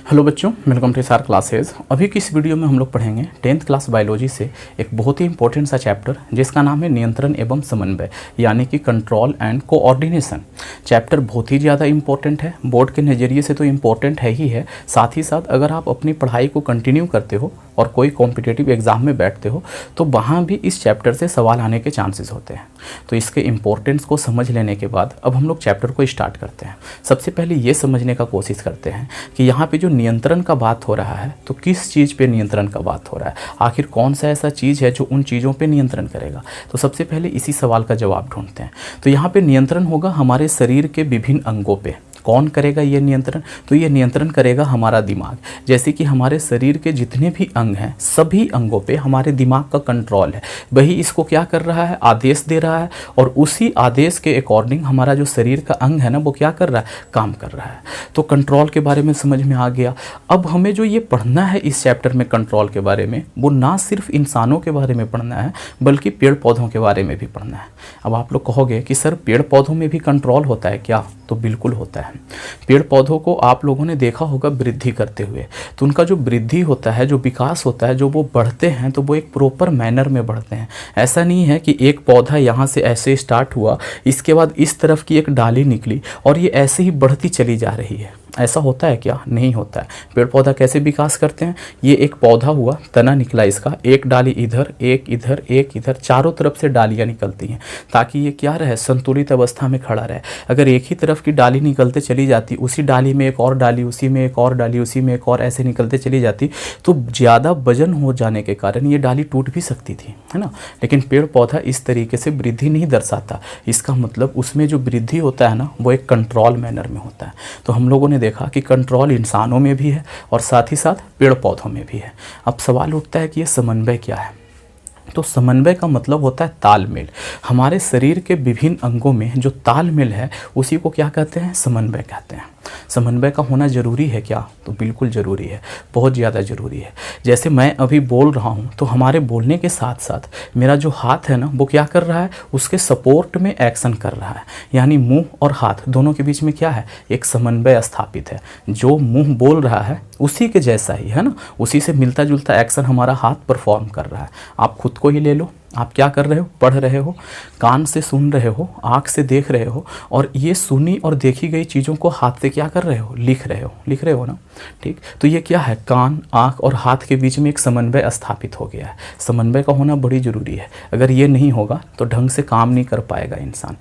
Hello बच्चों, welcome to सार classes. अभी की इस वीडियो में हम लोग पढ़ेंगे 10th क्लास बायोलॉजी से एक बहुत ही इंपॉर्टेंट सा चैप्टर जिसका नाम है नियंत्रण एवं समन्वय, यानी कि कंट्रोल एंड कोऑर्डिनेशन। चैप्टर बहुत ही ज़्यादा इंपॉर्टेंट है, बोर्ड के नज़रिए से तो इम्पोर्टेंट है ही है, साथ ही साथ अगर आप अपनी पढ़ाई को कंटिन्यू करते हो और कोई कॉम्पिटिटिव एग्जाम में बैठते हो तो वहाँ भी इस चैप्टर से सवाल आने के चांसेस होते हैं। तो इसके इम्पोर्टेंस को समझ लेने के बाद अब हम लोग चैप्टर को स्टार्ट करते हैं। सबसे पहले ये समझने का कोशिश करते हैं कि यहाँ पे जो नियंत्रण का बात हो रहा है तो किस चीज़ पे नियंत्रण का बात हो रहा है, आखिर कौन सा ऐसा चीज़ है जो उन चीज़ों पे नियंत्रण करेगा। तो सबसे पहले इसी सवाल का जवाब ढूंढते हैं। तो यहाँ पे नियंत्रण होगा हमारे शरीर के विभिन्न अंगों पे। कौन करेगा ये नियंत्रण? तो ये नियंत्रण करेगा हमारा दिमाग। जैसे कि हमारे शरीर के जितने भी अंग हैं सभी अंगों पे हमारे दिमाग का कंट्रोल है, वही इसको क्या कर रहा है, आदेश दे रहा है, और उसी आदेश के अकॉर्डिंग हमारा जो शरीर का अंग है ना वो क्या कर रहा है, काम कर रहा है। तो कंट्रोल के बारे में समझ में आ गया। अब हमें जो ये पढ़ना है इस चैप्टर में कंट्रोल के बारे में, वो ना सिर्फ इंसानों के बारे में पढ़ना है बल्कि पेड़ पौधों के बारे में भी पढ़ना है। अब आप लोग कहोगे कि सर पेड़ पौधों में भी कंट्रोल होता है क्या? तो बिल्कुल होता है। पेड़ पौधों को आप लोगों ने देखा होगा वृद्धि करते हुए, तो उनका जो वृद्धि होता है, जो विकास होता है, जो वो बढ़ते हैं तो वो एक प्रॉपर मैनर में बढ़ते हैं। ऐसा नहीं है कि एक पौधा यहाँ से ऐसे स्टार्ट हुआ, इसके बाद इस तरफ की एक डाली निकली और ये ऐसे ही बढ़ती चली जा रही है। ऐसा होता है क्या? नहीं होता है। पेड़ पौधा कैसे विकास करते हैं? ये एक पौधा हुआ, तना निकला इसका, एक डाली इधर, एक इधर, एक इधर, चारों तरफ से डालियाँ निकलती हैं ताकि ये क्या रहे, संतुलित अवस्था में खड़ा रहे। अगर एक ही तरफ की डाली निकलते चली जाती, उसी डाली में एक और डाली, उसी में एक और डाली, उसी में एक और, ऐसे निकलते चली जाती तो ज़्यादा वजन हो जाने के कारण ये डाली टूट भी सकती थी, है ना। लेकिन पेड़ पौधा इस तरीके से वृद्धि नहीं दर्शाता। इसका मतलब उसमें जो वृद्धि होता है ना वो एक कंट्रोल मैनर में होता है। तो हम लोगों ने देखा कि कंट्रोल इंसानों में भी है और साथ ही साथ पेड़ पौधों में भी है। अब सवाल उठता है कि ये समन्वय क्या है? तो समन्वय का मतलब होता है तालमेल। हमारे शरीर के विभिन्न अंगों में जो तालमेल है उसी को क्या कहते हैं? समन्वय कहते हैं। समन्वय का होना ज़रूरी है क्या? तो बिल्कुल ज़रूरी है, बहुत ज़्यादा ज़रूरी है। जैसे मैं अभी बोल रहा हूँ तो हमारे बोलने के साथ साथ मेरा जो हाथ है ना वो क्या कर रहा है, उसके सपोर्ट में एक्शन कर रहा है। यानी मुंह और हाथ दोनों के बीच में क्या है, एक समन्वय स्थापित है। जो मुंह बोल रहा है उसी के जैसा ही है ना, उसी से मिलता जुलता एक्शन हमारा हाथ परफॉर्म कर रहा है। आप खुद को ही ले लो, आप क्या कर रहे हो, पढ़ रहे हो, कान से सुन रहे हो, आँख से देख रहे हो, और ये सुनी और देखी गई चीज़ों को हाथ से क्या कर रहे हो, लिख रहे हो ना। ठीक, तो ये क्या है, कान, आँख और हाथ के बीच में एक समन्वय स्थापित हो गया है। समन्वय का होना बड़ी ज़रूरी है। अगर ये नहीं होगा तो ढंग से काम नहीं कर पाएगा इंसान।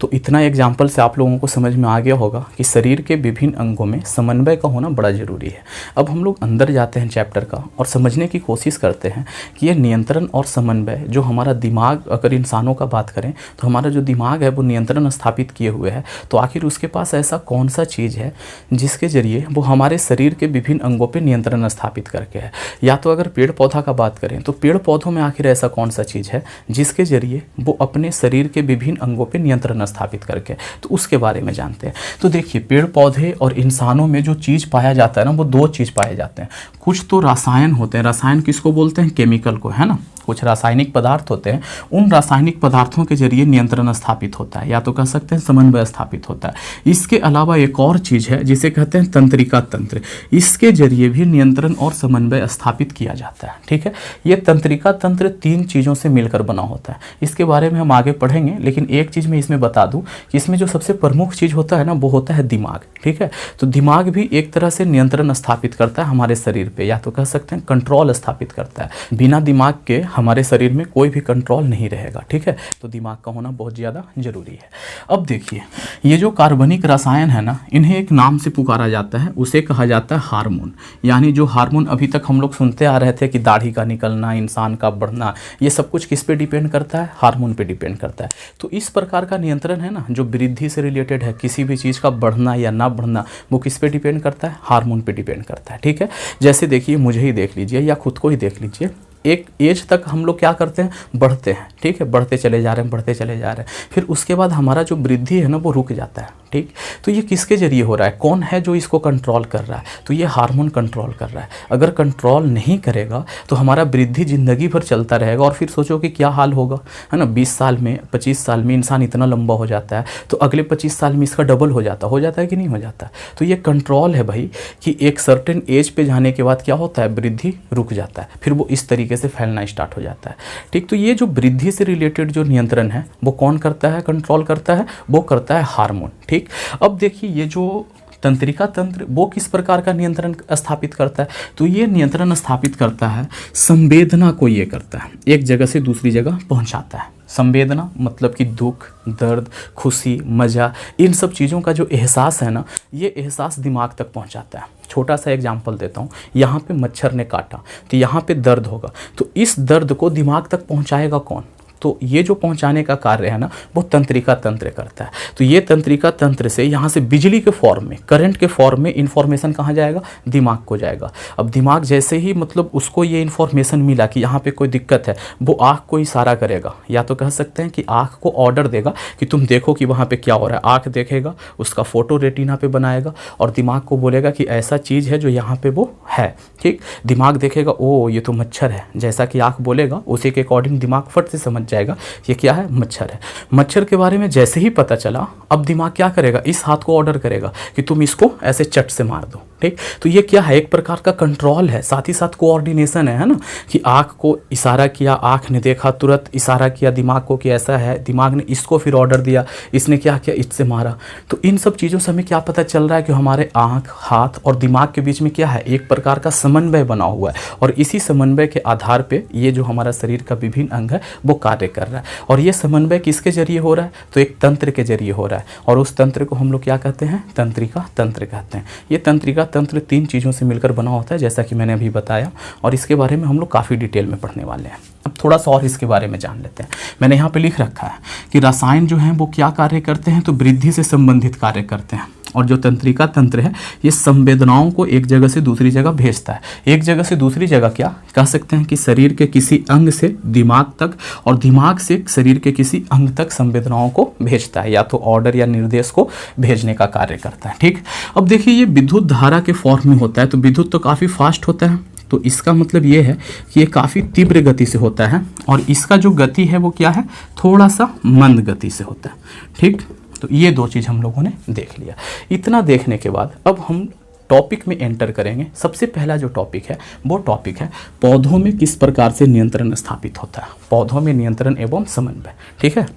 तो इतना एग्जाम्पल से आप लोगों को समझ में आ गया होगा कि शरीर के विभिन्न अंगों में समन्वय का होना बड़ा ज़रूरी है। अब हम लोग अंदर जाते हैं चैप्टर का और समझने की कोशिश करते हैं कि ये नियंत्रण और समन्वय, जो हमारा दिमाग, अगर इंसानों का बात करें तो हमारा जो दिमाग है वो नियंत्रण स्थापित किए हुए है, तो आखिर उसके पास ऐसा कौन सा चीज़ है जिसके जरिए वो हमारे शरीर के विभिन्न अंगों पे नियंत्रण स्थापित करके है। या तो अगर पेड़ पौधा का बात करें तो पेड़ पौधों में आखिर ऐसा कौन सा चीज़ है जिसके जरिए वो अपने शरीर के विभिन्न अंगों पे नियंत्रण स्थापित करके, तो उसके बारे में जानते हैं। तो देखिए, पेड़ पौधे और इंसानों में जो चीज़ पाया जाता है ना वो दो चीज़ पाए जाते हैं। कुछ तो रसायन होते हैं, रसायन किसको बोलते हैं, केमिकल को, है ना। कुछ रासायनिक पदार्थ होते हैं, उन रासायनिक पदार्थों के जरिए नियंत्रण स्थापित होता है, या तो कह सकते हैं समन्वय स्थापित होता है। इसके अलावा एक और चीज़ है जिसे कहते हैं तंत्रिका तंत्र, इसके जरिए भी नियंत्रण और समन्वय स्थापित किया जाता है। ठीक है, ये तंत्रिका तंत्र तीन चीज़ों से मिलकर बना होता है। इसके बारे में हम आगे पढ़ेंगे, लेकिन एक चीज़ मैं इसमें बता दूं कि इसमें जो सबसे प्रमुख चीज़ होता है ना वो होता है दिमाग। ठीक है, तो दिमाग भी एक तरह से नियंत्रण स्थापित करता है हमारे शरीर पे, या तो कह सकते हैं कंट्रोल स्थापित करता है। बिना दिमाग के हमारे शरीर में कोई भी कंट्रोल नहीं रहेगा। ठीक है, तो दिमाग का होना बहुत ज़्यादा जरूरी है। अब देखिए, ये जो कार्बनिक रसायन है ना, इन्हें एक नाम से पुकारा जाता है, उसे कहा जाता है हार्मोन। यानी जो हार्मोन अभी तक हम लोग सुनते आ रहे थे कि दाढ़ी का निकलना, इंसान का बढ़ना, ये सब कुछ किस पे डिपेंड करता है, हार्मोन पे डिपेंड करता है। तो इस प्रकार का नियंत्रण है ना जो वृद्धि से रिलेटेड है, किसी भी चीज़ का बढ़ना या ना बढ़ना, वो किस पे डिपेंड करता है, हार्मोन पे डिपेंड करता है। ठीक है, जैसे देखिए, मुझे ही देख लीजिए या खुद को ही देख लीजिए, एक एज तक हम लोग क्या करते हैं, बढ़ते हैं। ठीक है, बढ़ते चले जा रहे हैं, बढ़ते चले जा रहे हैं, फिर उसके बाद हमारा जो वृद्धि है ना वो रुक जाता है। ठीक। तो ये किसके जरिए हो रहा है, कौन है जो इसको कंट्रोल कर रहा है, तो ये हार्मोन कंट्रोल कर रहा है। अगर कंट्रोल नहीं करेगा तो हमारा वृद्धि ज़िंदगी भर चलता रहेगा और फिर सोचो कि क्या हाल होगा, है ना। 20 साल में 25 साल में इंसान इतना लंबा हो जाता है तो अगले 25 साल में इसका डबल हो जाता है कि नहीं हो जाता। तो ये कंट्रोल है भाई कि एक सर्टेन एज पे जाने के बाद क्या होता है, वृद्धि रुक जाता है, फिर वो इस तरीके से फैलना स्टार्ट हो जाता है, ठीक। तो ये जो वृद्धि से रिलेटेड जो नियंत्रण है वो कौन करता है, कंट्रोल करता है, वो करता है हार्मोन, ठीक। अब देखिए ये जो तंत्रिका तंत्र वो किस प्रकार का नियंत्रण स्थापित करता है, तो ये नियंत्रण स्थापित करता है संवेदना को, ये करता है एक जगह से दूसरी जगह पहुंचाता है। संवेदना मतलब कि दुख, दर्द, खुशी, मज़ा, इन सब चीज़ों का जो एहसास है ना, ये एहसास दिमाग तक पहुंचाता है। छोटा सा एग्जांपल देता हूँ, यहाँ पे मच्छर ने काटा तो यहाँ पे दर्द होगा, तो इस दर्द को दिमाग तक पहुँचाएगा कौन, तो ये जो पहुंचाने का कार्य है ना वो तंत्रिका तंत्र करता है। तो ये तंत्रिका तंत्र से यहाँ से बिजली के फॉर्म में, करंट के फॉर्म में इन्फॉर्मेशन कहाँ जाएगा, दिमाग को जाएगा। अब दिमाग जैसे ही मतलब उसको ये इन्फॉर्मेशन मिला कि यहाँ पे कोई दिक्कत है, वो आँख को इशारा करेगा, या तो कह सकते हैं कि आँख को ऑर्डर देगा कि तुम देखो कि वहाँ पर क्या हो रहा है। आँख देखेगा, उसका फोटो रेटिना पे बनाएगा और दिमाग को बोलेगा कि ऐसा चीज़ है जो यहाँ पर वो है, ठीक। दिमाग देखेगा, ओ ये तो मच्छर है, जैसा कि आँख बोलेगा उसी के अकॉर्डिंग दिमाग फट से समझ जाएगा ये क्या है, मच्छर है। मच्छर के बारे में जैसे ही पता चला, अब दिमाग क्या करेगा, इस हाथ को ऑर्डर करेगा कि तुम इसको ऐसे चट से मार दो, ठीक। तो ये क्या है, एक प्रकार का कंट्रोल है, साथ ही साथ कोऑर्डिनेशन है ना, कि आँख को इशारा किया, आँख ने देखा, तुरंत इशारा किया दिमाग को कि ऐसा है, दिमाग ने इसको फिर ऑर्डर दिया, इसने क्या किया, इससे मारा। तो इन सब चीज़ों से हमें क्या पता चल रहा है कि हमारे आँख, हाथ और दिमाग के बीच में क्या है, एक प्रकार का समन्वय बना हुआ है, और इसी समन्वय के आधार पर ये जो हमारा शरीर का विभिन्न अंग है वो कार्य कर रहा है। और ये समन्वय किसके जरिए हो रहा है, तो एक तंत्र के जरिए हो रहा है, और उस तंत्र को हम लोग क्या कहते हैं, तंत्रिका तंत्र कहते हैं। ये तंत्रिका तंत्र 3 चीज़ों से मिलकर बना होता है, जैसा कि मैंने अभी बताया, और इसके बारे में हम लोग काफ़ी डिटेल में पढ़ने वाले हैं। अब थोड़ा सा और इसके बारे में जान लेते हैं। मैंने यहाँ पे लिख रखा है कि रसायन जो हैं वो क्या कार्य करते हैं, तो वृद्धि से संबंधित कार्य करते हैं, और जो तंत्रिका तंत्र है ये संवेदनाओं को एक जगह से दूसरी जगह भेजता है। एक जगह से दूसरी जगह क्या कह सकते हैं कि शरीर के किसी अंग से दिमाग तक, और दिमाग से शरीर के किसी अंग तक संवेदनाओं को भेजता है, या तो ऑर्डर या निर्देश को भेजने का कार्य करता है, ठीक। अब देखिए ये विद्युत धारा के फॉर्म में होता है, तो विद्युत तो काफ़ी फास्ट होता है, तो इसका मतलब ये है कि ये काफ़ी तीव्र गति से होता है, और इसका जो गति है वो क्या है, थोड़ा सा मंद गति से होता है, ठीक। तो ये 2 चीज़ हम लोगों ने देख लिया। इतना देखने के बाद अब हम टॉपिक में एंटर करेंगे। सबसे पहला जो टॉपिक है वो टॉपिक है पौधों में किस प्रकार से नियंत्रण स्थापित होता है, पौधों में नियंत्रण एवं समन्वय, ठीक है।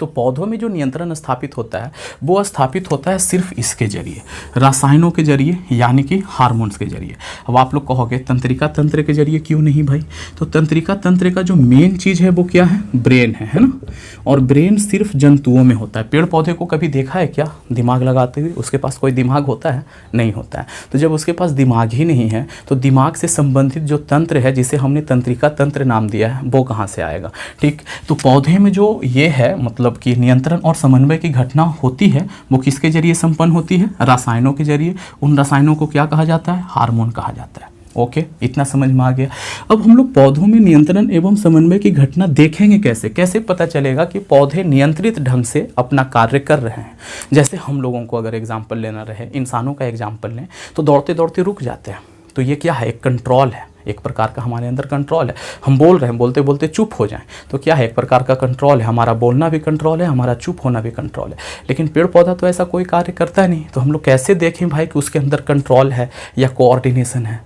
तो पौधों में जो नियंत्रण स्थापित होता है वो स्थापित होता है सिर्फ इसके जरिए, रसायनों के जरिए, यानी कि हार्मोन्स के जरिए। अब आप लोग कहोगे तंत्रिका तंत्र के जरिए क्यों नहीं भाई, तो तंत्रिका तंत्र का जो मेन चीज़ है वो क्या है, ब्रेन है ना। और ब्रेन सिर्फ जंतुओं में होता है। पेड़ पौधे को कभी देखा है क्या दिमाग लगाते हुए, उसके पास कोई दिमाग होता है, नहीं होता है। तो जब उसके पास दिमाग ही नहीं है तो दिमाग से संबंधित जो तंत्र है जिसे हमने तंत्रिका तंत्र नाम दिया है वो कहाँ से आएगा, ठीक। तो पौधे में जो ये है मतलब कि नियंत्रण और समन्वय की घटना होती है वो किसके जरिए संपन्न होती है, रसायनों के जरिए। उन रसायनों को क्या कहा जाता है, हार्मोन कहा जाता है। ओके, इतना समझ में आ गया। अब हम लोग पौधों में नियंत्रण एवं समन्वय की घटना देखेंगे कैसे, कैसे पता चलेगा कि पौधे नियंत्रित ढंग से अपना कार्य कर रहे हैं। जैसे हम लोगों को अगर एग्जाम्पल लेना रहे, इंसानों का एग्जाम्पल लें, तो दौड़ते दौड़ते रुक जाते हैं, तो ये क्या है, एक कंट्रोल है, एक प्रकार का हमारे अंदर कंट्रोल है। हम बोल रहे हैं, बोलते बोलते चुप हो जाएं तो क्या है, एक प्रकार का कंट्रोल है। हमारा बोलना भी कंट्रोल है, हमारा चुप होना भी कंट्रोल है। लेकिन पेड़ पौधा तो ऐसा कोई कार्य करता नहीं, तो हम लोग कैसे देखें भाई कि उसके अंदर कंट्रोल है या कोऑर्डिनेशन है।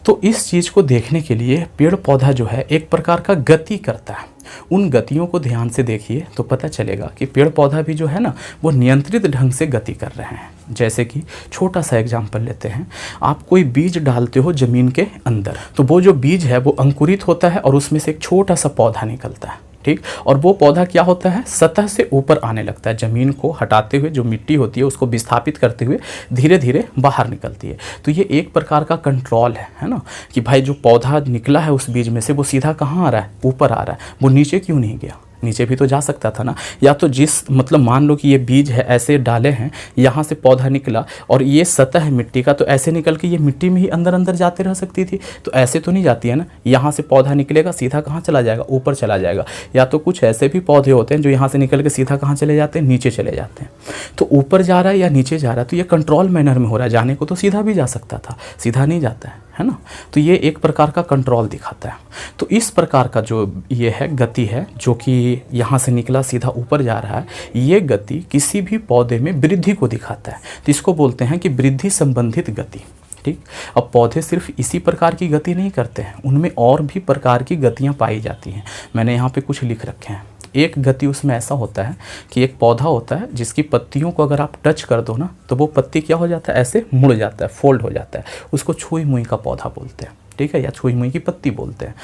तो इस चीज़ को देखने के लिए पेड़ पौधा जो है एक प्रकार का गति करता है। उन गतियों को ध्यान से देखिए तो पता चलेगा कि पेड़ पौधा भी जो है ना वो नियंत्रित ढंग से गति कर रहे हैं। जैसे कि छोटा सा एग्जाम्पल लेते हैं, आप कोई बीज डालते हो ज़मीन के अंदर, तो वो जो बीज है वो अंकुरित होता है और उसमें से एक छोटा सा पौधा निकलता है, ठीक। और वो पौधा क्या होता है, सतह से ऊपर आने लगता है, ज़मीन को हटाते हुए जो मिट्टी होती है उसको विस्थापित करते हुए धीरे धीरे बाहर निकलती है। तो ये एक प्रकार का कंट्रोल है ना, कि भाई जो पौधा निकला है उस बीज में से वो सीधा कहाँ आ रहा है, ऊपर आ रहा है, वो नीचे क्यों नहीं गया। नीचे भी तो जा सकता था ना। या तो जिस मतलब मान लो कि ये बीज है, ऐसे डाले हैं, यहाँ से पौधा निकला और ये सतह है मिट्टी का, तो ऐसे निकल के ये मिट्टी में ही अंदर अंदर जाते रह सकती थी। तो ऐसे तो नहीं जाती है ना, यहाँ से पौधा निकलेगा सीधा कहाँ चला जाएगा, ऊपर चला जाएगा। या तो कुछ ऐसे भी पौधे होते हैं जो यहाँ से निकल के सीधा कहाँ चले जाते हैं, नीचे चले जाते हैं। तो ऊपर जा रहा है या नीचे जा रहा है, तो ये कंट्रोल मैनर में हो रहा है। जाने को तो सीधा भी जा सकता था, सीधा नहीं जाता है ना। तो ये एक प्रकार का कंट्रोल दिखाता है। तो इस प्रकार का जो ये है गति है, जो कि यहाँ से निकला सीधा ऊपर जा रहा है, ये गति किसी भी पौधे में वृद्धि को दिखाता है। तो इसको बोलते हैं कि वृद्धि संबंधित गति। ठीक, अब पौधे सिर्फ इसी प्रकार की गति नहीं करते हैं, उनमें और भी प्रकार की गतियाँ पाई जाती हैं। मैंने यहाँ पे कुछ लिख रखे हैं। एक गति उसमें ऐसा होता है कि एक पौधा होता है जिसकी पत्तियों को अगर आप टच कर दो ना, तो वो पत्ती क्या हो जाता है, ऐसे मुड़ जाता है, फोल्ड हो जाता है। उसको छुई मुई का पौधा बोलते हैं, ठीक है, या छुई मुई की पत्ती बोलते हैं।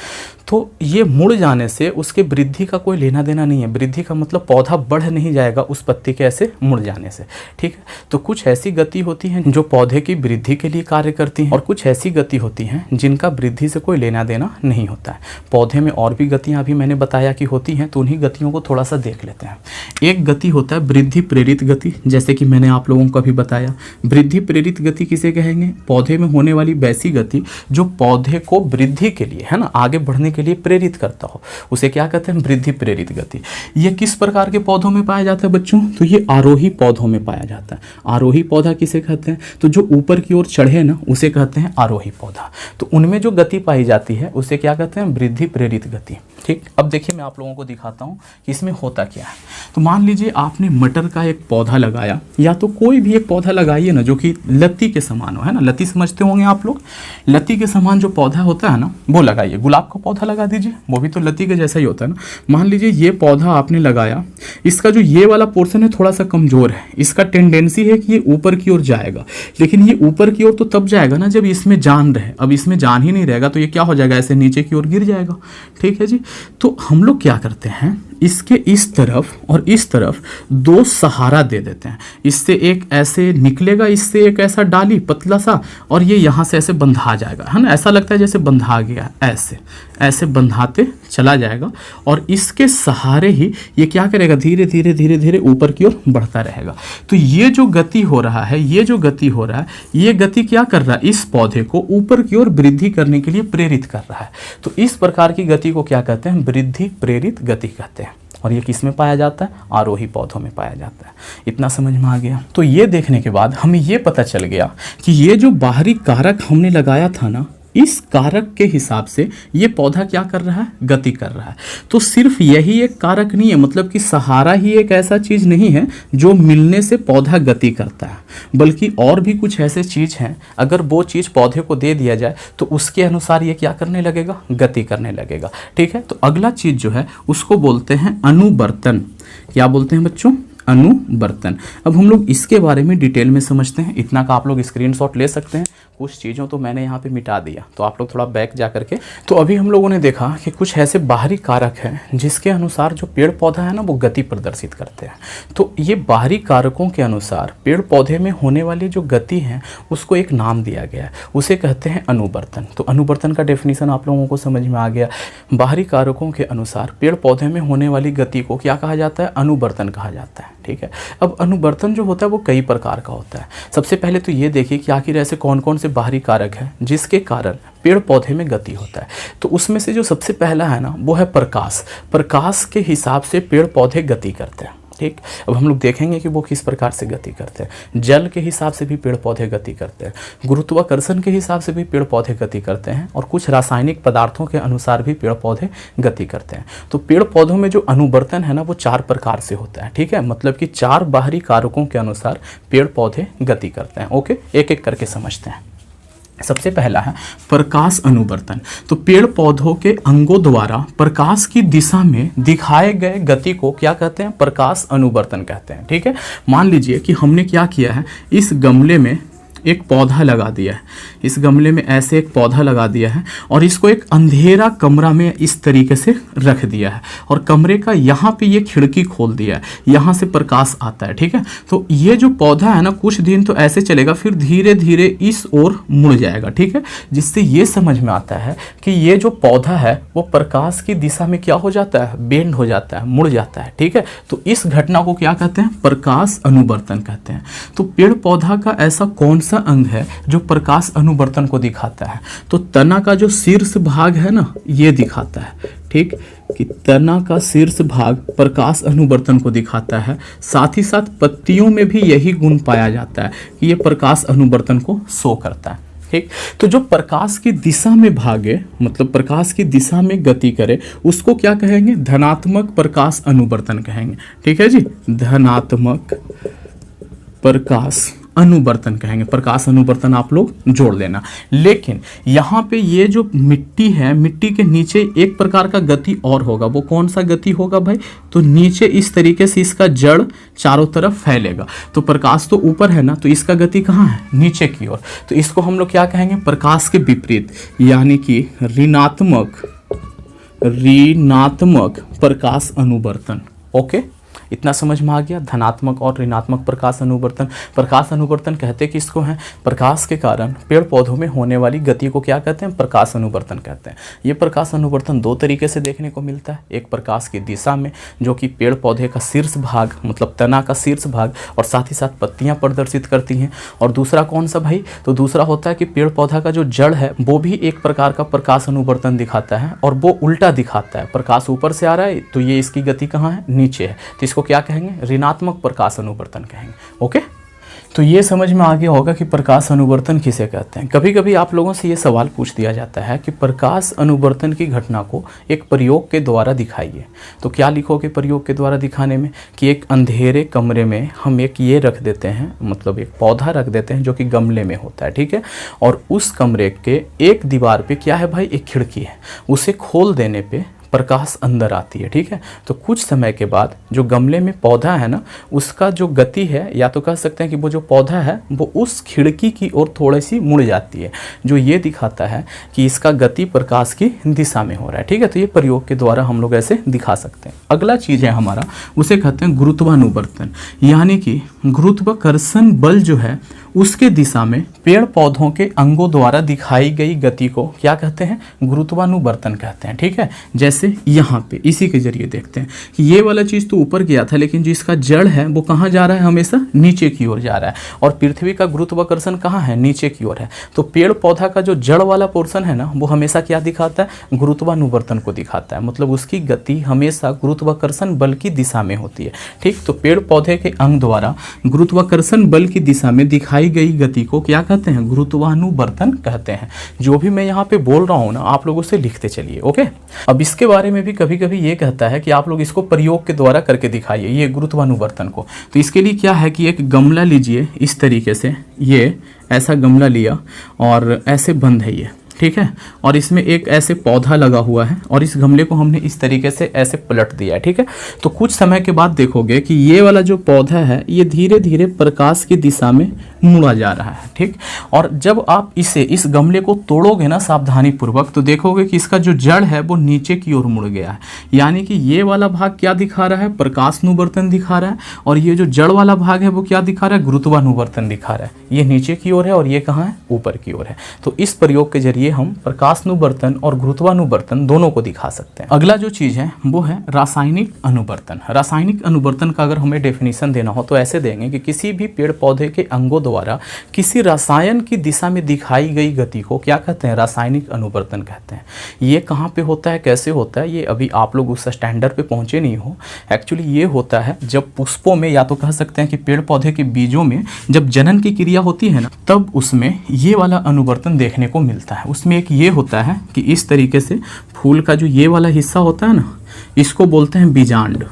तो ये मुड़ जाने से उसके वृद्धि का कोई लेना देना नहीं है। वृद्धि का मतलब पौधा बढ़ नहीं जाएगा उस पत्ती के ऐसे मुड़ जाने से, ठीक है। तो कुछ ऐसी गति होती हैं जो पौधे की वृद्धि के लिए कार्य करती हैं, और कुछ ऐसी गति होती हैं जिनका वृद्धि से कोई लेना देना नहीं होता है। पौधे में और भी गतियाँ अभी मैंने बताया कि होती हैं, तो उन्हीं गतियों को थोड़ा सा देख लेते हैं। एक गति होता है वृद्धि प्रेरित गति, जैसे कि मैंने आप लोगों को अभी बताया। वृद्धि प्रेरित गति किसे कहेंगे, पौधे में होने वाली वैसी गति जो पौधे को वृद्धि के लिए, है ना, आगे बढ़ने के लिए प्रेरित करता हो, उसे क्या कहते हैं, वृद्धि प्रेरित गति। ये किस प्रकार के पौधों में पाया जाता है बच्चों, तो ये आरोही पौधों में पाया जाता है। आरोही पौधा किसे कहते हैं, तो जो ऊपर की ओर चढ़े ना, उसे कहते हैं आरोही पौधा। तो उनमें जो गति पाई जाती है उसे क्या कहते हैं, वृद्धि प्रेरित गति। ठीक, अब देखिए मैं आप लोगों को दिखाता हूँ कि इसमें होता क्या है। तो मान लीजिए आपने मटर का एक पौधा लगाया, या तो कोई भी एक पौधा लगाइए ना जो कि लत्ती के समान हो, है ना, लत्ती समझते होंगे आप लोग, लत्ती के समान जो पौधा होता है ना वो लगाइए। गुलाब का पौधा लगा दीजिए, वो भी तो लत्ती के जैसा ही होता है ना। मान लीजिए ये पौधा आपने लगाया, इसका जो ये वाला पोर्शन है थोड़ा सा कमजोर है, इसका टेंडेंसी है कि ये ऊपर की ओर जाएगा, लेकिन ये ऊपर की ओर तो तब जाएगा ना जब इसमें जान रहे। अब इसमें जान ही नहीं रहेगा तो ये क्या हो जाएगा, ऐसे नीचे की ओर गिर जाएगा। ठीक है जी। तो हम लोग क्या करते हैं, इसके इस तरफ और इस तरफ दो सहारा दे देते हैं। इससे एक ऐसे निकलेगा, इससे एक ऐसा डाली पतला सा, और ये यहाँ से ऐसे बंधा जाएगा, है ना, ऐसा लगता है जैसे बंधा गया, ऐसे ऐसे बंधाते चला जाएगा। और इसके सहारे ही ये क्या करेगा, धीरे धीरे धीरे धीरे ऊपर की ओर बढ़ता रहेगा। तो ये जो गति हो रहा है, ये जो गति हो रहा है, ये गति क्या कर रहा है, इस पौधे को ऊपर की ओर वृद्धि करने के लिए प्रेरित कर रहा है। तो इस प्रकार की गति को क्या कहते हैं, वृद्धि प्रेरित गति कहते हैं। और ये किस में पाया जाता है, आरोही पौधों में पाया जाता है। इतना समझ में आ गया। तो ये देखने के बाद हमें ये पता चल गया कि ये जो बाहरी कारक हमने लगाया था ना, इस कारक के हिसाब से ये पौधा क्या कर रहा है, गति कर रहा है। तो सिर्फ यही एक कारक नहीं है, मतलब कि सहारा ही एक ऐसा चीज नहीं है जो मिलने से पौधा गति करता है, बल्कि और भी कुछ ऐसे चीज हैं, अगर वो चीज पौधे को दे दिया जाए तो उसके अनुसार ये क्या करने लगेगा, गति करने लगेगा। ठीक है। तो अगला चीज जो है उसको बोलते हैं अनुवर्तन। क्या बोलते हैं बच्चों, अनुवर्तन। अब हम लोग इसके बारे में डिटेल में समझते हैं। इतना का आप लोग स्क्रीनशॉट ले सकते हैं। कुछ चीज़ों तो मैंने यहाँ पे मिटा दिया, तो आप लोग थोड़ा बैक जा करके। तो अभी हम लोगों ने देखा कि कुछ ऐसे बाहरी कारक हैं जिसके अनुसार जो पेड़ पौधा है ना वो गति प्रदर्शित करते हैं। तो ये बाहरी कारकों के अनुसार पेड़ पौधे में होने वाली जो गति है उसको एक नाम दिया गया है, उसे कहते हैं अनुवर्तन। तो अनुवर्तन का डेफिनेशन आप लोगों को समझ में आ गया। बाहरी कारकों के अनुसार पेड़ पौधे में होने वाली गति को क्या कहा जाता है, अनुवर्तन कहा जाता है। ठीक है। अब अनुवर्तन जो होता है वो कई प्रकार का होता है। सबसे पहले तो ये देखिए कि आखिर ऐसे कौन कौन से बाहरी कारक है जिसके कारण पेड़ पौधे में गति होता है। तो उसमें से जो सबसे पहला है ना वो है प्रकाश। प्रकाश के हिसाब से पेड़ पौधे गति करते हैं। ठीक। अब हम लोग देखेंगे कि वो किस प्रकार से गति करते हैं। जल के हिसाब से भी पेड़ पौधे गति करते हैं, गुरुत्वाकर्षण के हिसाब से भी पेड़ पौधे गति करते हैं, और कुछ रासायनिक पदार्थों के अनुसार भी पेड़ पौधे गति करते हैं। तो पेड़ पौधों में जो अनुवर्तन है ना वो 4 प्रकार से होता है। ठीक है। मतलब कि 4 बाहरी कारकों के अनुसार पेड़ पौधे गति करते हैं। ओके, एक एक करके समझते हैं। सबसे पहला है प्रकाश अनुवर्तन। तो पेड़ पौधों के अंगों द्वारा प्रकाश की दिशा में दिखाए गए गति को क्या कहते हैं, प्रकाश अनुवर्तन कहते हैं। ठीक है। मान लीजिए कि हमने क्या किया है, इस गमले में एक पौधा लगा दिया है, इस गमले में ऐसे एक पौधा लगा दिया है और इसको एक अंधेरा कमरा में इस तरीके से रख दिया है और कमरे का यहाँ पे ये खिड़की खोल दिया है, यहाँ से प्रकाश आता है। ठीक है, तो ये जो पौधा है ना कुछ दिन तो ऐसे चलेगा, फिर धीरे धीरे इस ओर मुड़ जाएगा। ठीक है, जिससे ये समझ में आता है कि ये जो पौधा है वो प्रकाश की दिशा में क्या हो जाता है, बेंड हो जाता है, मुड़ जाता है। ठीक है, तो इस घटना को क्या कहते हैं, प्रकाश अनुवर्तन कहते हैं। तो पेड़ पौधा का ऐसा कौन सा अंग है जो प्रकाश अनुवर्तन को दिखाता है, तो तना का जो शीर्ष भाग है ना ये दिखाता है। ठीक, कि तना का शीर्ष भाग प्रकाश अनुवर्तन को दिखाता है। साथ ही साथ पत्तियों में भी यही गुण पाया जाता है कि ये प्रकाश अनुवर्तन को शो करता है। ठीक, तो जो प्रकाश की दिशा में भागे, मतलब प्रकाश की दिशा में गति करे, उसको क्या कहेंगे, धनात्मक प्रकाश अनुवर्तन कहेंगे। ठीक है जी, धनात्मक प्रकाश अनुवर्तन कहेंगे। प्रकाश अनुवर्तन आप लोग जोड़ लेना। लेकिन यहाँ पे ये जो मिट्टी है, मिट्टी के नीचे एक प्रकार का गति और होगा। वो कौन सा गति होगा भाई, तो नीचे इस तरीके से इसका जड़ चारों तरफ फैलेगा। तो प्रकाश तो ऊपर है ना, तो इसका गति कहाँ है, नीचे की ओर। तो इसको हम लोग क्या कहेंगे, प्रकाश के विपरीत, यानी कि ऋणात्मक प्रकाश अनुवर्तन। ओके, इतना समझ में आ गया। धनात्मक और ऋणात्मक प्रकाश अनुवर्तन। प्रकाश अनुवर्तन कहते कि इसको है, प्रकाश के कारण पेड़ पौधों में होने वाली गति को क्या कहते हैं, प्रकाश अनुवर्तन कहते हैं। ये प्रकाश अनुवर्तन दो तरीके से देखने को मिलता है। एक प्रकाश की दिशा में, जो कि पेड़ पौधे का शीर्ष भाग, मतलब तना का शीर्ष भाग और साथ ही साथ पत्तियां प्रदर्शित करती हैं। और दूसरा कौन सा भाई, तो दूसरा होता है कि पेड़ पौधा का जो जड़ है वो भी एक प्रकार का प्रकाश अनुवर्तन दिखाता है और वो उल्टा दिखाता है। प्रकाश ऊपर से आ रहा है तो ये इसकी गति कहाँ है, नीचे है, तो इसको क्या कहेंगे, ऋणात्मक प्रकाश अनुवर्तन कहेंगे। ओके, तो ये समझ में आ गया होगा कि प्रकाश अनुवर्तन किसे कहते हैं। कभी कभी आप लोगों से ये सवाल पूछ दिया जाता है कि प्रकाश अनुवर्तन की घटना को एक प्रयोग के द्वारा दिखाइए। तो क्या लिखोगे प्रयोग के द्वारा दिखाने में, कि एक अंधेरे कमरे में हम एक ये रख देते हैं, मतलब एक पौधा रख देते हैं जो कि गमले में होता है। ठीक है, और उस कमरे के एक दीवार पे क्या है भाई, एक खिड़की है, उसे खोल देने पे प्रकाश अंदर आती है। ठीक है, तो कुछ समय के बाद जो गमले में पौधा है ना, उसका जो गति है, या तो कह सकते हैं कि वो जो पौधा है वो उस खिड़की की ओर थोड़ी सी मुड़ जाती है, जो ये दिखाता है कि इसका गति प्रकाश की दिशा में हो रहा है। ठीक है, तो ये प्रयोग के द्वारा हम लोग ऐसे दिखा सकते हैं। अगला चीज है हमारा, उसे कहते हैं गुरुत्वानुवर्तन, यानी कि गुरुत्वाकर्षण बल जो है उसके दिशा में पेड़ पौधों के अंगों द्वारा दिखाई गई गति को क्या कहते हैं, गुरुत्वानुवर्तन कहते हैं। ठीक है, जैसे यहाँ पे इसी के जरिए देखते हैं कि ये वाला चीज़ तो ऊपर गया था, लेकिन जो इसका जड़ है वो कहाँ जा रहा है, हमेशा नीचे की ओर जा रहा है। और पृथ्वी का गुरुत्वाकर्षण कहाँ है, नीचे की ओर है। तो पेड़ पौधा का जो जड़ वाला पोर्शन है ना, वो हमेशा क्या दिखाता है, गुरुत्वानुवर्तन को दिखाता है, मतलब उसकी गति हमेशा गुरुत्वाकर्षण बल की दिशा में होती है। ठीक, तो पेड़ पौधे के अंग द्वारा गुरुत्वाकर्षण बल की दिशा में दिखाई गई गति को क्या कहते हैं, गुरुत्वानुवर्तन कहते हैं। जो भी मैं यहाँ पे बोल रहा हूँ ना, आप लोगों से लिखते चलिए। ओके, अब इसके बारे में भी कभी कभी ये कहता है कि आप लोग इसको प्रयोग के द्वारा करके दिखाइए, ये गुरुत्वानुवर्तन को। तो इसके लिए क्या है कि एक गमला लीजिए, इस तरीके से ये ऐसा गमला लिया और ऐसे बंद है ये, ठीक है, और इसमें एक ऐसे पौधा लगा हुआ है और इस गमले को हमने इस तरीके से ऐसे पलट दिया है। ठीक है, तो कुछ समय के बाद देखोगे कि ये वाला जो पौधा है ये धीरे धीरे प्रकाश की दिशा में मुड़ा जा रहा है। ठीक, और जब आप इस गमले को तोड़ोगे ना सावधानी पूर्वक, तो देखोगे कि इसका जो जड़ है वो नीचे की ओर मुड़ गया है, यानी कि ये वाला भाग क्या दिखा रहा है, प्रकाशानुवर्तन दिखा रहा है, और ये जो जड़ वाला भाग है वो क्या दिखा रहा है, गुरुत्वानुवर्तन दिखा रहा है। ये नीचे की ओर है और ये कहाँ है, ऊपर की ओर है। तो इस प्रयोग के जरिए हम प्रकाशानुवर्तन और गुरुत्वानुवर्तन दोनों को दिखा सकते हैं। अगला जो चीज है वो है रासायनिक अनुवर्तन। रासायनिक अनुवर्तन का अगर हमें डेफिनेशन देना हो तो ऐसे देंगे कि किसी भी पेड़ पौधे के अंगों द्वारा किसी रसायन की दिशा में दिखाई गई गति को क्या कहते हैं, रासायनिक अनुवर्तन कहते हैं। ये कहाँ पे होता है, कैसे होता है, ये अभी आप लोग उस स्टैंडर्ड पे पहुंचे नहीं हो। एक्चुअली ये होता है जब पुष्पों में, या तो कह सकते हैं कि पेड़ पौधे के बीजों में जब जनन की क्रिया होती है ना, तब उसमें ये वाला अनुवर्तन देखने को मिलता है। उसमें एक ये होता है कि इस तरीके से फूल का जो ये वाला हिस्सा होता है ना, इसको बोलते हैं बीजांड,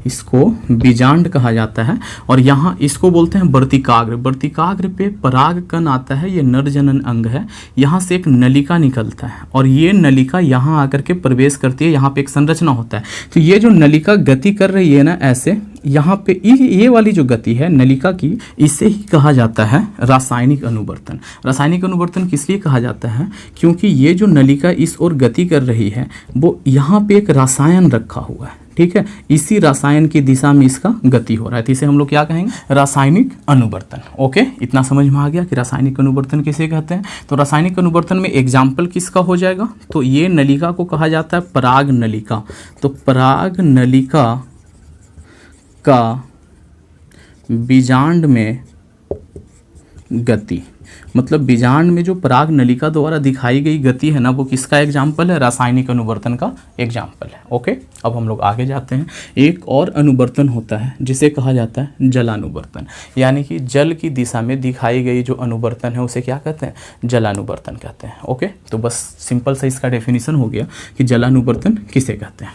इसको बीजांड कहा जाता है। और यहाँ इसको बोलते हैं वर्तिकाग्र। वर्तिकाग्र पे पराग कण आता है, ये नर जनन अंग है। यहाँ से एक नलिका निकलता है और ये नलिका यहाँ आकर के प्रवेश करती है, यहाँ पे एक संरचना होता है। तो ये जो नलिका गति कर रही है ना ऐसे, यहाँ पे ये वाली जो गति है नलिका की, इसे ही कहा जाता है रासायनिक अनुवर्तन। रासायनिक अनुवर्तन किस लिए कहा जाता है? क्योंकि ये जो नलिका इस ओर गति कर रही है वो यहाँ पे एक रसायन रखा हुआ है, ठीक है, इसी रसायन की दिशा में इसका गति हो रहा है, तो इसे हम लोग क्या कहेंगे? रासायनिक अनुवर्तन। ओके, इतना समझ में आ गया कि रासायनिक अनुवर्तन किसे कहते हैं। तो रासायनिक अनुवर्तन में एग्जाम्पल किसका हो जाएगा? तो ये नलिका को कहा जाता है पराग नलिका। तो पराग नलिका का बीजांड में गति, मतलब बीजांड में जो पराग नलिका द्वारा दिखाई गई गति है ना, वो किसका एग्जाम्पल है? रासायनिक अनुवर्तन का एग्जाम्पल है। ओके, अब हम लोग आगे जाते हैं। एक और अनुवर्तन होता है जिसे कहा जाता है जलानुवर्तन, यानी कि जल की दिशा में दिखाई गई जो अनुवर्तन है उसे क्या कहते हैं? जलानुवर्तन कहते हैं। ओके, तो बस सिंपल सा इसका डेफिनेशन हो गया कि जलानुवर्तन किसे कहते हैं।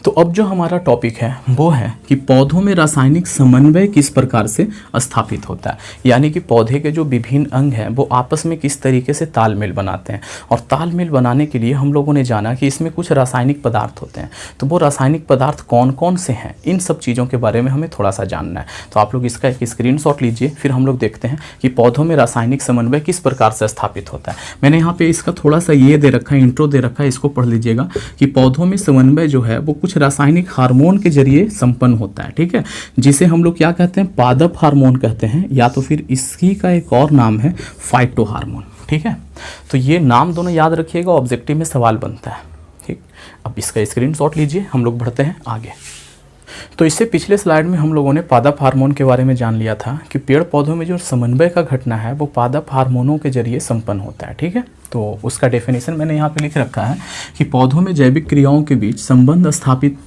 तो अब जो हमारा टॉपिक है वो है कि पौधों में रासायनिक समन्वय किस प्रकार से स्थापित होता है, यानी कि पौधे के जो विभिन्न अंग हैं वो आपस में किस तरीके से तालमेल बनाते हैं। और तालमेल बनाने के लिए हम लोगों ने जाना कि इसमें कुछ रासायनिक पदार्थ होते हैं। तो वो रासायनिक पदार्थ कौन कौन से हैं, इन सब चीज़ों के बारे में हमें थोड़ा सा जानना है। तो आप लोग इसका एक स्क्रीनशॉट लीजिए, फिर हम लोग देखते हैं कि पौधों में रासायनिक समन्वय किस प्रकार से स्थापित होता है। मैंने यहाँ पे इसका थोड़ा सा ये दे रखा है, इंट्रो दे रखा है, इसको पढ़ लीजिएगा कि पौधों में समन्वय जो है वो कुछ रासायनिक हार्मोन के जरिए संपन्न होता है, ठीक है, जिसे हम लोग क्या कहते हैं? पादप हार्मोन कहते हैं, या तो फिर इसकी का एक और नाम है फाइटो हार्मोन, ठीक है। तो ये नाम दोनों याद रखिएगा, ऑब्जेक्टिव में सवाल बनता है, ठीक। अब इसका स्क्रीनशॉट लीजिए, हम लोग बढ़ते हैं आगे। तो इससे पिछले स्लाइड में हम लोगों ने पादप हार्मोन के बारे में जान लिया था कि पेड़ पौधों में जो समन्वय का घटना है वो पादप हार्मोनों के जरिए संपन्न होता है, ठीक है। तो उसका डेफिनेशन मैंने यहाँ पे लिख रखा है कि पौधों में जैविक क्रियाओं के बीच संबंध स्थापित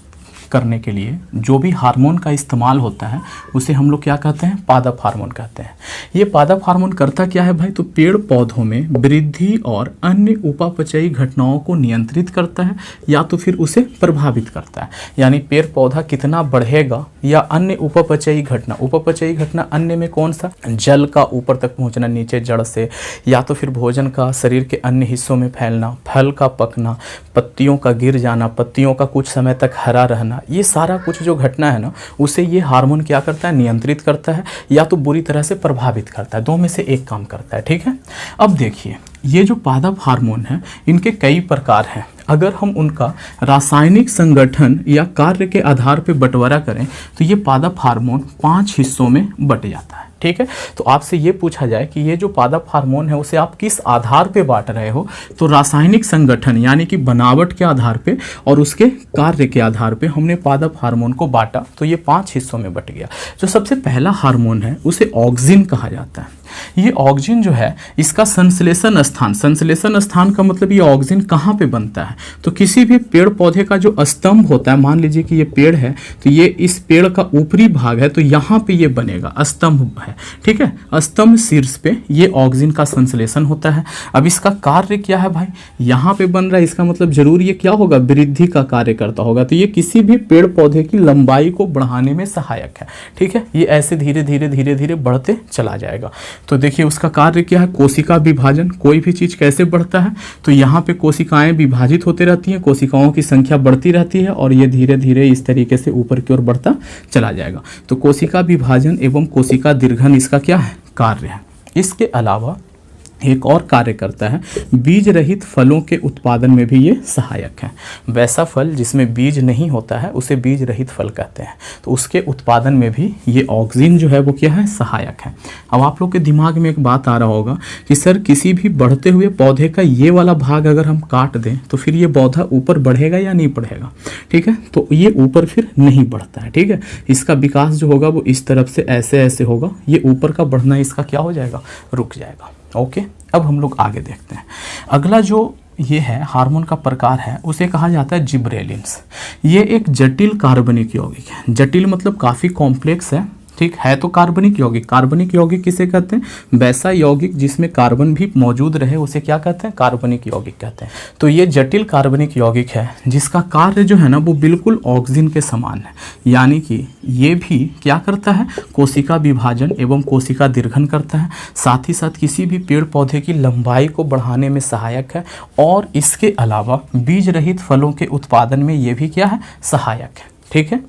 करने के लिए जो भी हार्मोन का इस्तेमाल होता है उसे हम लोग क्या कहते हैं? पादप हार्मोन कहते हैं। ये पादप हार्मोन करता क्या है भाई? तो पेड़ पौधों में वृद्धि और अन्य उपापचयी घटनाओं को नियंत्रित करता है या तो फिर उसे प्रभावित करता है। यानी पेड़ पौधा कितना बढ़ेगा या अन्य उपापचयी घटना, उपापचयी घटना अन्य में कौन सा? जल का ऊपर तक पहुंचना नीचे जड़ से, या तो फिर भोजन का शरीर के अन्य हिस्सों में फैलना, फल का पकना, पत्तियों का गिर जाना, पत्तियों का कुछ समय तक हरा रहना, ये सारा कुछ जो घटना है ना उसे ये हार्मोन क्या करता है? नियंत्रित करता है या तो बुरी तरह से प्रभावित करता है, दो में से एक काम करता है, ठीक है। अब देखिए ये जो पादप हार्मोन है इनके कई प्रकार हैं। अगर हम उनका रासायनिक संगठन या कार्य के आधार पर बंटवारा करें तो ये पादप हार्मोन 5 हिस्सों में बंट जाता है, ठीक है। तो आपसे ये पूछा जाए कि ये जो पादप हार्मोन है उसे आप किस आधार पे बांट रहे हो, तो रासायनिक संगठन यानी कि बनावट के आधार पे और उसके कार्य के आधार पे हमने पादप हार्मोन को बांटा, तो ये 5 हिस्सों में बट गया। जो सबसे पहला हार्मोन है उसे ऑक्सिन कहा जाता है। ये ऑक्सिन जो है इसका संश्लेषण स्थान, संश्लेषण स्थान का मतलब ये ऑक्सिन कहाँ पे बनता है? तो किसी भी पेड़ पौधे का जो स्तंभ होता है, मान लीजिए कि ये पेड़ है तो ये इस पेड़ का ऊपरी भाग है तो यहाँ पे ये बनेगा, स्तंभ है, ठीक है। स्तंभ शीर्ष पे ये ऑक्सिन का संश्लेषण होता है। अब इसका कार्य क्या है भाई? यहाँ पे बन रहा है, इसका मतलब जरूर ये क्या होगा? वृद्धि का कार्य करता होगा। तो ये किसी भी पेड़ पौधे की लंबाई को बढ़ाने में सहायक है, ठीक है। ये ऐसे धीरे धीरे धीरे धीरे बढ़ते चला जाएगा। तो देखिए उसका कार्य क्या है? कोशिका विभाजन। कोई भी चीज कैसे बढ़ता है? तो यहाँ पे कोशिकाएं विभाजित होते रहती हैं, कोशिकाओं की संख्या बढ़ती रहती है और ये धीरे धीरे इस तरीके से ऊपर की ओर बढ़ता चला जाएगा। तो कोशिका विभाजन एवं कोशिका दीर्घन इसका क्या है? कार्य है। इसके अलावा एक और कार्य करता है, बीज रहित फलों के उत्पादन में भी ये सहायक है। वैसा फल जिसमें बीज नहीं होता है उसे बीज रहित फल कहते हैं, तो उसके उत्पादन में भी ये ऑक्सिन जो है वो क्या है? सहायक है। अब आप लोग के दिमाग में एक बात आ रहा होगा कि सर किसी भी बढ़ते हुए पौधे का ये वाला भाग अगर हम काट दें तो फिर ये पौधा ऊपर बढ़ेगा या नहीं बढ़ेगा, ठीक है। तो ये ऊपर फिर नहीं बढ़ता है, ठीक है। इसका विकास जो होगा वो इस तरफ से ऐसे ऐसे होगा, ये ऊपर का बढ़ना इसका क्या हो जाएगा? रुक जाएगा। ओके, अब हम लोग आगे देखते हैं। अगला जो ये है हार्मोन का प्रकार है उसे कहा जाता है जिबरेलिन्स। ये एक जटिल कार्बनिक यौगिक है। जटिल मतलब काफ़ी कॉम्प्लेक्स है, ठीक है। तो कार्बनिक यौगिक किसे कहते हैं? वैसा यौगिक जिसमें कार्बन भी मौजूद रहे उसे क्या कहते हैं? कार्बनिक यौगिक कहते हैं। तो ये जटिल कार्बनिक यौगिक है जिसका कार्य जो है ना वो बिल्कुल ऑक्सीजन के समान है, यानी कि ये भी क्या करता है? कोशिका विभाजन एवं कोशिका दीर्घन करता है, साथ ही साथ किसी भी पेड़ पौधे की लंबाई को बढ़ाने में सहायक है, और इसके अलावा बीज रहित फलों के उत्पादन में ये भी क्या है? सहायक है। ठीक है।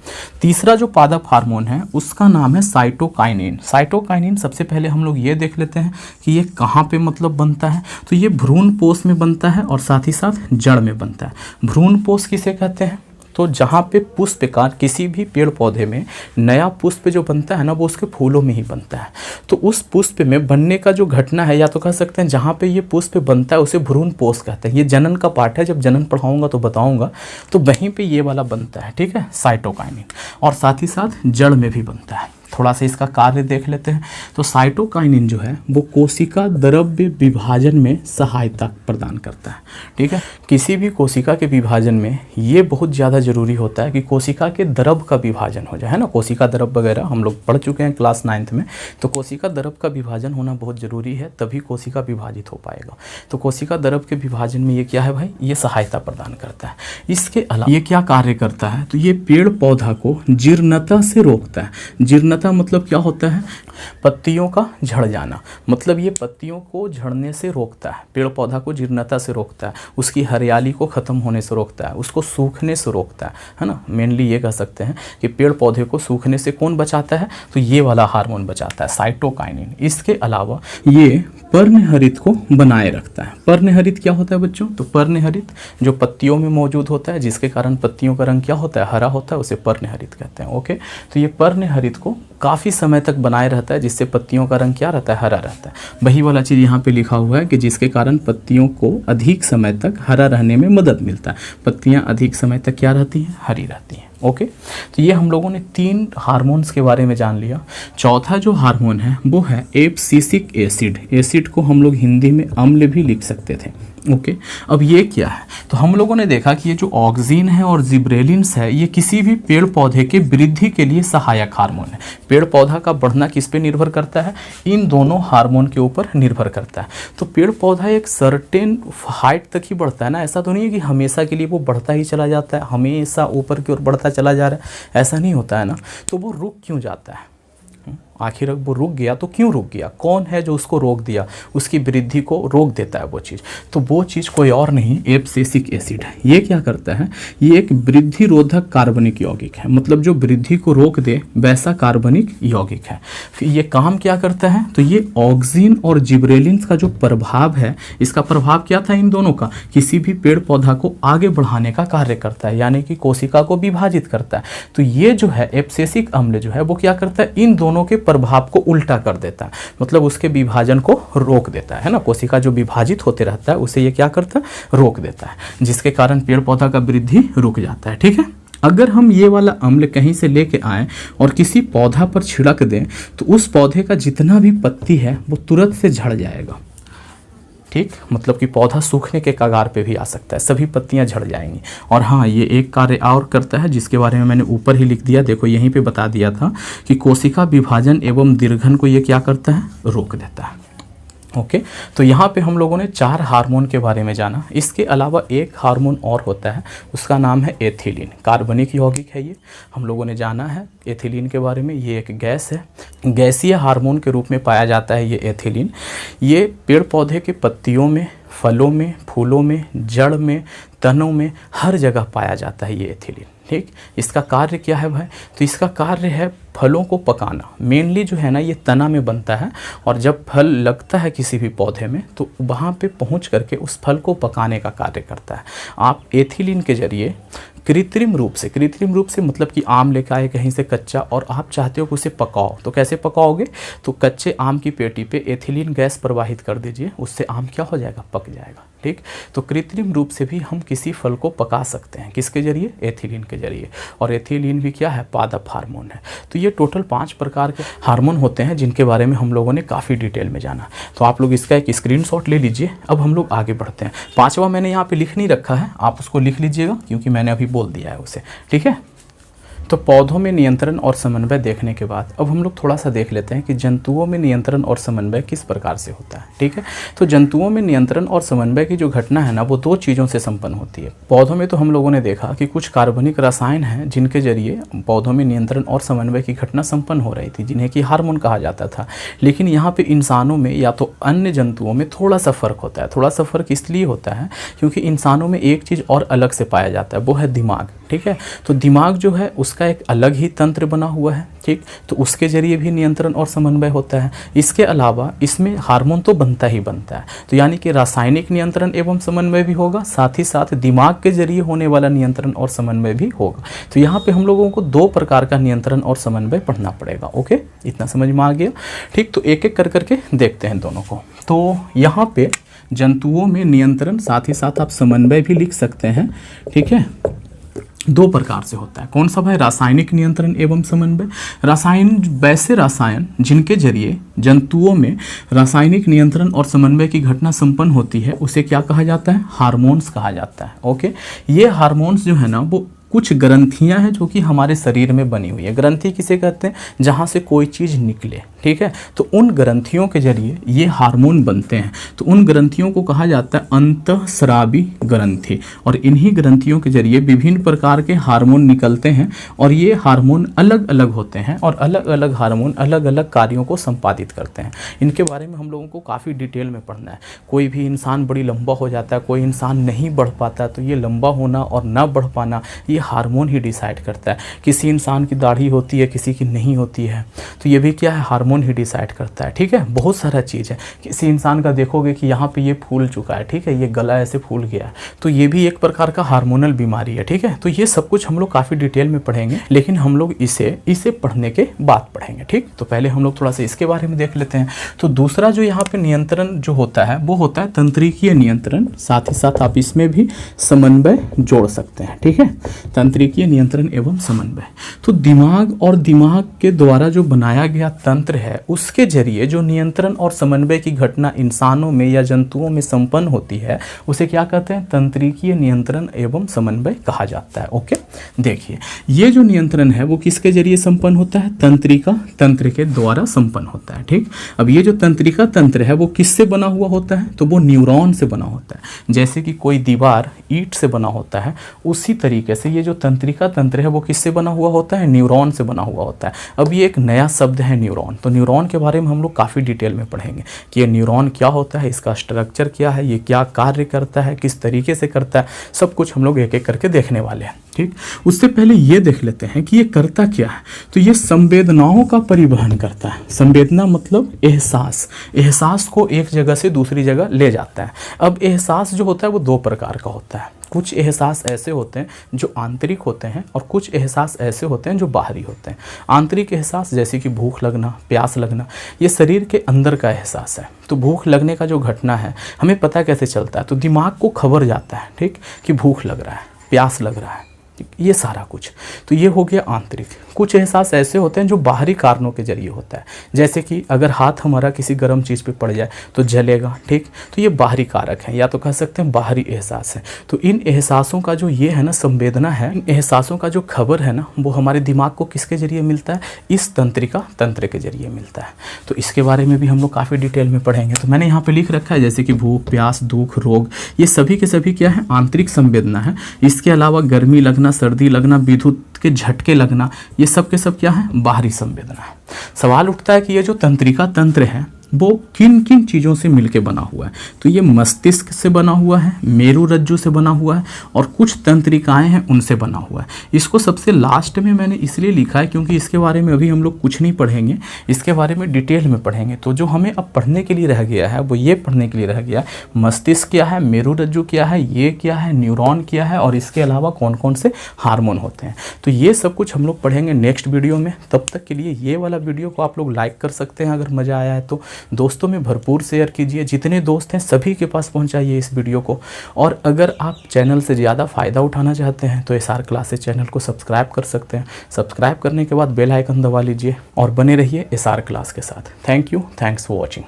तीसरा जो पादप हार्मोन है उसका नाम है साइटोकाइनिन। साइटोकाइनिन सबसे पहले हम लोग ये देख लेते हैं कि ये कहाँ पे मतलब बनता है। तो ये भ्रूणपोष में बनता है और साथ ही साथ जड़ में बनता है। भ्रूणपोष किसे कहते हैं? तो जहाँ पे पुष्प का किसी भी पेड़ पौधे में नया पुष्प जो बनता है ना वो उसके फूलों में ही बनता है। तो उस पुष्प में बनने का जो घटना है, या तो कह सकते हैं जहाँ पे ये पुष्प बनता है उसे भ्रूणपोष कहते हैं। ये जनन का पार्ट है, जब जनन पढ़ाऊंगा तो बताऊंगा। तो वहीं पे ये वाला बनता है, ठीक है, साइटोकाइनिन। और साथ ही साथ जड़ में भी बनता है। थोड़ा सा इसका कार्य देख लेते हैं। तो साइटोकाइनिन जो है वो कोशिका द्रव्य विभाजन में सहायता प्रदान करता है। ठीक है। किसी भी कोशिका के विभाजन में ये बहुत ज़्यादा जरूरी होता है कि कोशिका के द्रव का विभाजन हो जाए, है ना। कोशिका द्रव वगैरह हम लोग पढ़ चुके हैं क्लास 9th में। तो कोशिका द्रव का विभाजन होना बहुत ज़रूरी है, तभी कोशिका विभाजित हो पाएगा। तो कोशिका द्रव के विभाजन में ये क्या है भाई? ये सहायता प्रदान करता है। इसके अलावा ये क्या कार्य करता है? तो ये पेड़ पौधा को जीर्णता से रोकता है। जीर्णता मतलब क्या होता है? पत्तियों का झड़ जाना, मतलब ये पत्तियों को झड़ने से रोकता है, पेड़ पौधा को जीर्णता से रोकता है, उसकी हरियाली को खत्म होने से रोकता है, उसको सूखने से रोकता है ना। मेनली ये कह सकते हैं कि पेड़ पौधे को सूखने से कौन बचाता है? तो ये वाला हार्मोन बचाता है, साइटोकाइनिन। इसके अलावा ये पर्णहरित को बनाए रखता है। पर्णहरित क्या होता है बच्चों? तो पर्णहरित जो पत्तियों में मौजूद होता है, जिसके कारण पत्तियों का रंग क्या होता है? हरा होता है, उसे पर्णहरित कहते हैं। ओके। तो ये पर्णहरित को काफ़ी समय तक बनाए रहता है, जिससे पत्तियों का रंग क्या रहता है? हरा रहता है। वही वाला चीज़ यहाँ पे लिखा हुआ है कि जिसके कारण पत्तियों को अधिक समय तक हरा रहने में मदद मिलता है। पत्तियाँ अधिक समय तक क्या रहती हैं? हरी रहती हैं। ओके। तो ये हम लोगों ने 3 हार्मोन्स के बारे में जान लिया। चौथा जो हार्मोन है वो है एब्सिसिक एसिड। एसिड को हम लोग हिंदी में अम्ल भी लिख सकते थे। ओके। अब ये क्या है? तो हम लोगों ने देखा कि ये जो ऑक्सीन है और जिब्रेलिन्स है ये किसी भी पेड़ पौधे के वृद्धि के लिए सहायक हार्मोन है। पेड़ पौधा का बढ़ना किस पे निर्भर करता है? इन दोनों हार्मोन के ऊपर निर्भर करता है। तो पेड़ पौधा एक सर्टेन हाइट तक ही बढ़ता है ना, ऐसा तो नहीं है कि हमेशा के लिए वो बढ़ता ही चला जाता है, हमेशा ऊपर की ओर बढ़ता चला जा रहा है, ऐसा नहीं होता है ना। तो वो रुक क्यों जाता है? आखिर वो रुक गया तो क्यों रुक गया? कौन है जो उसको रोक दिया? उसकी वृद्धि को रोक देता है वो चीज़। तो वो चीज़ कोई और नहीं, एब्सिसिक एसिड है। ये क्या करता है? ये एक वृद्धि रोधक कार्बनिक यौगिक है, मतलब जो वृद्धि को रोक दे वैसा कार्बनिक यौगिक है। फिर ये काम क्या करता है? तो ये ऑक्सीन और जिब्रेलिन्स का जो प्रभाव है, इसका प्रभाव क्या था इन दोनों का? किसी भी पेड़ पौधा को आगे बढ़ाने का कार्य करता है, यानी कि कोशिका को विभाजित करता है। तो ये जो है एब्सिसिक अम्ल जो है वो क्या करता है? इन दोनों के प्रभाव को उल्टा कर देता है, मतलब उसके विभाजन को रोक देता है ना। कोशिका जो विभाजित होते रहता है उसे ये क्या करता है? रोक देता है, जिसके कारण पेड़ पौधा का वृद्धि रुक जाता है। ठीक है। अगर हम ये वाला अम्ल कहीं से लेके आएँ और किसी पौधा पर छिड़क दें तो उस पौधे का जितना भी पत्ती है वो तुरंत से झड़ जाएगा। ठीक, मतलब कि पौधा सूखने के कगार पे भी आ सकता है, सभी पत्तियां झड़ जाएंगी। और हाँ, ये एक कार्य और करता है जिसके बारे में मैंने ऊपर ही लिख दिया, देखो यहीं पे बता दिया था कि कोशिका विभाजन एवं दीर्घन को ये क्या करता है? रोक देता है। ओके। तो यहाँ पे हम लोगों ने 4 हार्मोन के बारे में जाना। इसके अलावा एक हार्मोन और होता है, उसका नाम है एथिलीन। कार्बनिक यौगिक है ये, हम लोगों ने जाना है एथिलीन के बारे में। ये एक गैस है, गैसीय हार्मोन के रूप में पाया जाता है ये एथिलीन। ये पेड़ पौधे के पत्तियों में, फलों में, फूलों में, जड़ में, तनों में, हर जगह पाया जाता है ये एथिलीन। ठीक, इसका कार्य क्या है भाई? तो इसका कार्य है फलों को पकाना। मेनली जो है ना ये तना में बनता है, और जब फल लगता है किसी भी पौधे में तो वहाँ पे पहुँच करके उस फल को पकाने का कार्य करता है। आप एथिलीन के जरिए कृत्रिम रूप से मतलब कि आम लेकर आए कहीं से कच्चा और आप चाहते हो कि उसे पकाओ, तो कैसे पकाओगे? तो कच्चे आम की पेटी पे एथिलीन गैस प्रवाहित कर दीजिए, उससे आम क्या हो जाएगा? पक जाएगा। ठीक, तो कृत्रिम रूप से भी हम किसी फल को पका सकते हैं, किसके जरिए? एथिलीन के जरिए। और एथिलीन भी क्या है? पादप हार्मोन है। तो ये टोटल 5 प्रकार के हार्मोन होते हैं जिनके बारे में हम लोगों ने काफ़ी डिटेल में जाना। तो आप लोग इसका एक स्क्रीनशॉट ले लीजिए। अब हम लोग आगे बढ़ते हैं। 5वां मैंने यहाँ पे लिख नहीं रखा है, आप उसको लिख लीजिएगा क्योंकि मैंने अभी बोल दिया है उसे। ठीक है। तो पौधों में नियंत्रण और समन्वय देखने के बाद अब हम लोग थोड़ा सा देख लेते हैं कि जंतुओं में नियंत्रण और समन्वय किस प्रकार से होता है। ठीक है, तो जंतुओं में नियंत्रण और समन्वय की जो घटना है ना, वो दो चीज़ों से संपन्न होती है। पौधों में तो हम लोगों ने देखा कि कुछ कार्बनिक रसायन हैं जिनके जरिए पौधों में नियंत्रण और समन्वय की घटना संपन्न हो रही थी, जिन्हें कि हार्मोन कहा जाता था। लेकिन यहाँ पे इंसानों में या तो अन्य जंतुओं में थोड़ा सा फर्क होता है। थोड़ा सा फर्क इसलिए होता है क्योंकि इंसानों में एक चीज़ और अलग से पाया जाता है, वो है दिमाग। ठीक है, तो दिमाग जो है उसका एक अलग ही तंत्र बना हुआ है। ठीक, तो उसके जरिए भी नियंत्रण और समन्वय होता है। इसके अलावा इसमें हार्मोन तो बनता ही बनता है, तो यानी कि रासायनिक नियंत्रण एवं समन्वय भी होगा, साथ ही साथ दिमाग के जरिए होने वाला नियंत्रण और समन्वय भी होगा। तो यहाँ पे हम लोगों को दो प्रकार का नियंत्रण और समन्वय पढ़ना पड़ेगा। ओके, इतना समझ में आ गया। ठीक, तो एक एक कर करके देखते हैं दोनों को। तो यहाँ पे जंतुओं में नियंत्रण, साथ ही साथ आप समन्वय भी लिख सकते हैं। ठीक है, दो प्रकार से होता है। कौन सा भाई? रासायनिक नियंत्रण एवं समन्वय। वैसे रसायन जिनके जरिए जंतुओं में रासायनिक नियंत्रण और समन्वय की घटना संपन्न होती है, उसे क्या कहा जाता है? हार्मोन्स कहा जाता है। ओके, ये हार्मोन्स जो है ना, वो कुछ ग्रंथियां हैं जो कि हमारे शरीर में बनी हुई है। ग्रंथि किसे कहते हैं? जहाँ से कोई चीज़ निकले। ठीक है, तो उन ग्रंथियों के जरिए ये हार्मोन बनते हैं। तो उन ग्रंथियों को कहा जाता है अंतःस्रावी ग्रंथि, और इन्हीं ग्रंथियों के जरिए विभिन्न प्रकार के हार्मोन निकलते हैं, और ये हार्मोन अलग अलग होते हैं, और अलग अलग हार्मोन अलग अलग कार्यों को संपादित करते हैं। इनके बारे में हम लोगों को काफ़ी डिटेल में पढ़ना है। कोई भी इंसान बड़ी लंबा हो जाता है, कोई इंसान नहीं बढ़ पाता, तो ये लंबा होना और ना बढ़ पाना ये हार्मोन ही डिसाइड करता है। किसी इंसान की दाढ़ी होती है, किसी की नहीं होती है, तो ये भी क्या है? हार्मोन ही डिसाइड करता है। ठीक है, बहुत सारा चीज़ है। किसी इंसान का देखोगे कि यहाँ पे ये फूल चुका है, ठीक है, ये गला ऐसे फूल गया है, तो ये भी एक प्रकार का हार्मोनल बीमारी है। ठीक है, तो ये सब कुछ हम लोग काफ़ी डिटेल में पढ़ेंगे, लेकिन हम लोग इसे पढ़ने के बाद पढ़ेंगे। ठीक, तो पहले हम लोग थोड़ा सा इसके बारे में देख लेते हैं। तो दूसरा जो यहाँ पे नियंत्रण जो होता है, वो होता है तंत्रिकीय नियंत्रण। साथ ही साथ आप इसमें भी समन्वय जोड़ सकते हैं। ठीक है, तंत्रिकीय नियंत्रण एवं समन्वय। तो दिमाग और दिमाग के द्वारा जो बनाया गया तंत्र है, उसके जरिए जो नियंत्रण और समन्वय की घटना इंसानों में या जंतुओं में संपन्न होती है, उसे क्या कहते हैं? तंत्रिकीय नियंत्रण एवं समन्वय कहा जाता है। ओके, देखिए ये जो नियंत्रण है वो किसके जरिए संपन्न होता है? तंत्रिका तंत्र के द्वारा संपन्न होता है। ठीक, अब ये जो तंत्रिका तंत्र है वो किससे बना हुआ होता है? तो वो न्यूरॉन से बना होता है। जैसे कि कोई दीवार ईंट से बना होता है, उसी तरीके से ये जो तंत्रिका तंत्र है वो किससे बना हुआ होता है? न्यूरॉन से बना हुआ होता है। अब ये एक नया शब्द है न्यूरॉन, तो न्यूरॉन के बारे में हम लोग काफ़ी डिटेल में पढ़ेंगे कि ये न्यूरॉन क्या होता है, इसका स्ट्रक्चर क्या है, ये क्या कार्य करता है, किस तरीके से करता है, सब कुछ हम लोग एक एक करके देखने वाले हैं। ठीक, उससे पहले ये देख लेते हैं कि ये करता क्या है। तो ये संवेदनाओं का परिवहन करता है। संवेदना मतलब एहसास, एहसास को एक जगह से दूसरी जगह ले जाता है। अब एहसास जो होता है वो दो प्रकार का होता है। कुछ एहसास ऐसे होते हैं जो आंतरिक होते हैं, और कुछ एहसास ऐसे होते हैं जो बाहरी होते हैं। आंतरिक एहसास जैसे कि भूख लगना, प्यास लगना, ये शरीर के अंदर का एहसास है। तो भूख लगने का जो घटना है हमें पता कैसे चलता है? तो दिमाग को खबर जाता है, ठीक, कि भूख लग रहा है, प्यास लग रहा है, ये सारा कुछ। तो ये हो गया आंतरिक। कुछ एहसास ऐसे होते हैं जो बाहरी कारणों के जरिए होता है, जैसे कि अगर हाथ हमारा किसी गर्म चीज़ पे पड़ जाए तो जलेगा। ठीक, तो ये बाहरी कारक है, या तो कह सकते हैं बाहरी एहसास है। तो इन एहसासों का जो ये है ना संवेदना है, इन एहसासों का जो खबर है ना, वो हमारे दिमाग को किसके जरिए मिलता है? इस तंत्रिका तंत्र के जरिए मिलता है। तो इसके बारे में भी हम लोग काफ़ी डिटेल में पढ़ेंगे। तो मैंने यहाँ पे लिख रखा है जैसे कि भूख, प्यास, दुख, रोग, ये सभी के सभी क्या है? आंतरिक संवेदना है। इसके अलावा गर्मी लगना, सर्दी लगना, विद्युत के झटके लगना, ये सब के सब क्या है? बाहरी संवेदना है। सवाल उठता है कि ये जो तंत्रिका तंत्र है वो किन किन चीज़ों से मिलके बना हुआ है? तो ये मस्तिष्क से बना हुआ है, मेरु रज्जु से बना हुआ है, और कुछ तंत्रिकाएं हैं उनसे बना हुआ है। इसको सबसे लास्ट में मैंने इसलिए लिखा है क्योंकि इसके बारे में अभी हम लोग कुछ नहीं पढ़ेंगे, इसके बारे में डिटेल में पढ़ेंगे। तो जो हमें अब पढ़ने के लिए रह गया है वो ये पढ़ने के लिए रह गया है मस्तिष्क क्या है, मेरु रज्जु क्या है, ये क्या है, न्यूरॉन क्या है, और इसके अलावा कौन कौन से हार्मोन होते हैं। तो ये सब कुछ हम लोग पढ़ेंगे नेक्स्ट वीडियो में। तब तक के लिए ये वाला वीडियो को आप लोग लाइक कर सकते हैं अगर मज़ा आया है तो, दोस्तों में भरपूर शेयर कीजिए, जितने दोस्त हैं सभी के पास पहुंचाइए इस वीडियो को। और अगर आप चैनल से ज़्यादा फ़ायदा उठाना चाहते हैं तो SR क्लासेस चैनल को सब्सक्राइब कर सकते हैं। सब्सक्राइब करने के बाद बेल आइकन दबा लीजिए और बने रहिए SR क्लास के साथ। Thank you, thanks for watching.